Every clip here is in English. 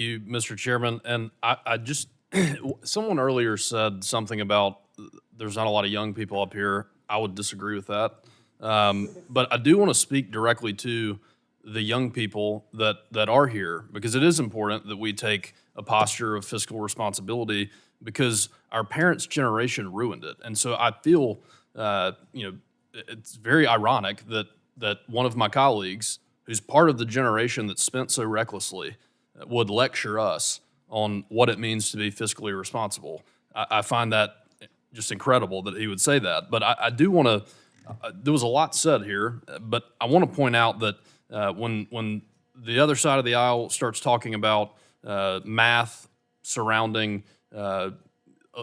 You, Mr. Chairman, and I just someone earlier said something about there's not a lot of young people up here. I would disagree with that, but I do want to speak directly to the young people that are here because it is important that we take a posture of fiscal responsibility because our parents' generation ruined it, and so I feel it's very ironic that one of my colleagues, who's part of the generation that spent so recklessly, would lecture us on what it means to be fiscally responsible. I find that just incredible that he would say that. But I do want to. There was a lot said here, but I want to point out that when the other side of the aisle starts talking about math surrounding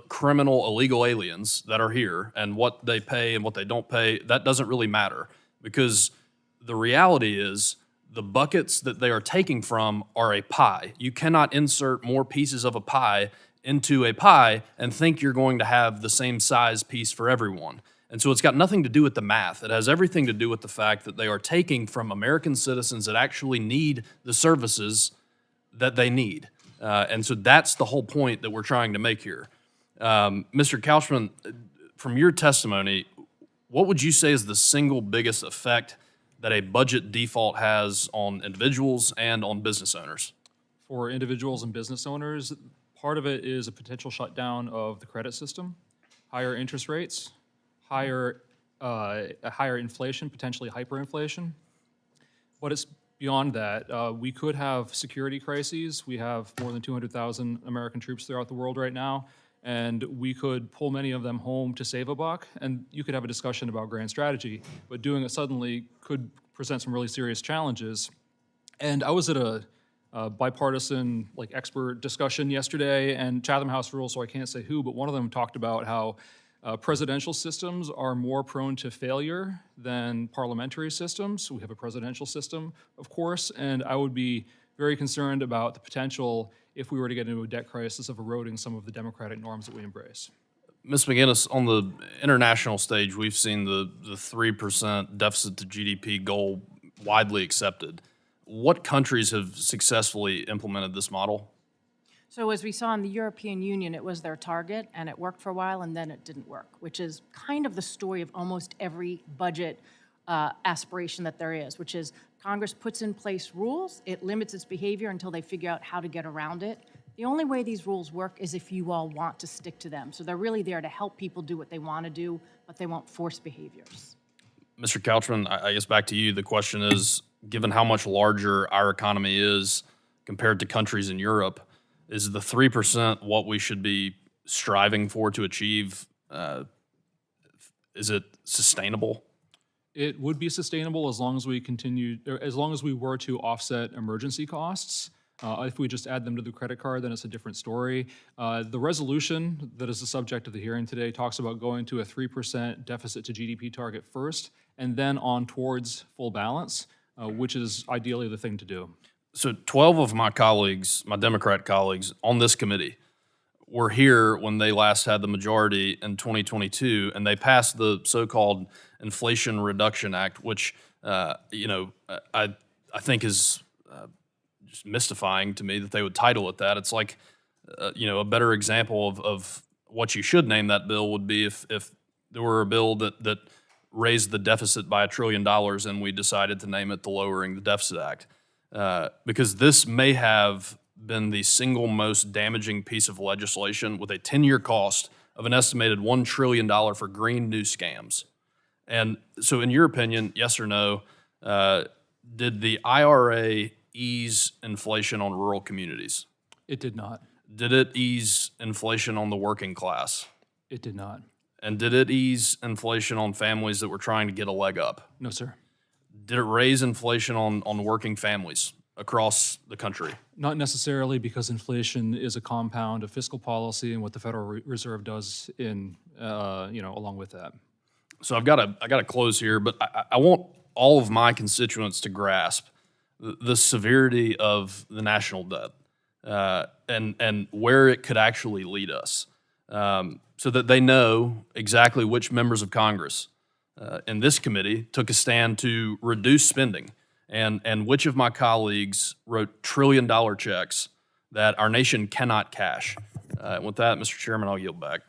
criminal illegal aliens that are here and what they pay and what they don't pay, that doesn't really matter because the reality is the buckets that they are taking from are a pie. You cannot insert more pieces of a pie into a pie and think you're going to have the same size piece for everyone. And so it's got nothing to do with the math. It has everything to do with the fact that they are taking from American citizens that actually need the services that they need. And so that's the whole point that we're trying to make here. Mr. Couchman, from your testimony, what would you say is the single biggest effect that a budget default has on individuals and on business owners? For individuals and business owners, part of it is a potential shutdown of the credit system, higher interest rates, higher inflation, potentially hyperinflation. But it's beyond that. We could have security crises. We have more than 200,000 American troops throughout the world right now, and we could pull many of them home to save a buck, and you could have a discussion about grand strategy, but doing it suddenly could present some really serious challenges. And I was at a bipartisan expert discussion yesterday, and Chatham House rules, so I can't say who, but one of them talked about how presidential systems are more prone to failure than parliamentary systems. We have a presidential system, of course, and I would be very concerned about the potential, if we were to get into a debt crisis, of eroding some of the democratic norms that we embrace. Ms. McGinnis, on the international stage, we've seen the 3% deficit to GDP goal widely accepted. What countries have successfully implemented this model? So as we saw in the European Union, it was their target, and it worked for a while, and then it didn't work, which is kind of the story of almost every budget aspiration that there is, which is Congress puts in place rules, it limits its behavior until they figure out how to get around it. The only way these rules work is if you all want to stick to them. So they're really there to help people do what they want to do, but they won't force behaviors. Mr. Couchman, I guess back to you. The question is, given how much larger our economy is compared to countries in Europe, is the 3% what we should be striving for to achieve? Is it sustainable? It would be sustainable as long as we continue, or as long as we were to offset emergency costs. If we just add them to the credit card, then it's a different story. The resolution that is the subject of the hearing today talks about going to a 3% deficit to GDP target first, and then on towards full balance, which is ideally the thing to do. So 12 of my colleagues, my Democrat colleagues on this committee, were here when they last had the majority in 2022, and they passed the so-called Inflation Reduction Act, which I think is just mystifying to me that they would title it that. It's like a better example of what you should name that bill would be if there were a bill that raised the deficit by $1 trillion and we decided to name it the Lowering the Deficit Act. Because this may have been the single most damaging piece of legislation with a 10-year cost of an estimated $1 trillion for green new scams. And so in your opinion, yes or no, did the IRA ease inflation on rural communities? It did not. Did it ease inflation on the working class? It did not. And did it ease inflation on families that were trying to get a leg up? No, sir. Did it raise inflation on working families across the country? Not necessarily, because inflation is a compound of fiscal policy and what the Federal Reserve does along with that. So I got to close here, but I want all of my constituents to grasp the severity of the national debt and where it could actually lead us, so that they know exactly which members of Congress in this committee took a stand to reduce spending, and which of my colleagues wrote trillion-dollar checks that our nation cannot cash. With that, Mr. Chairman, I'll yield back.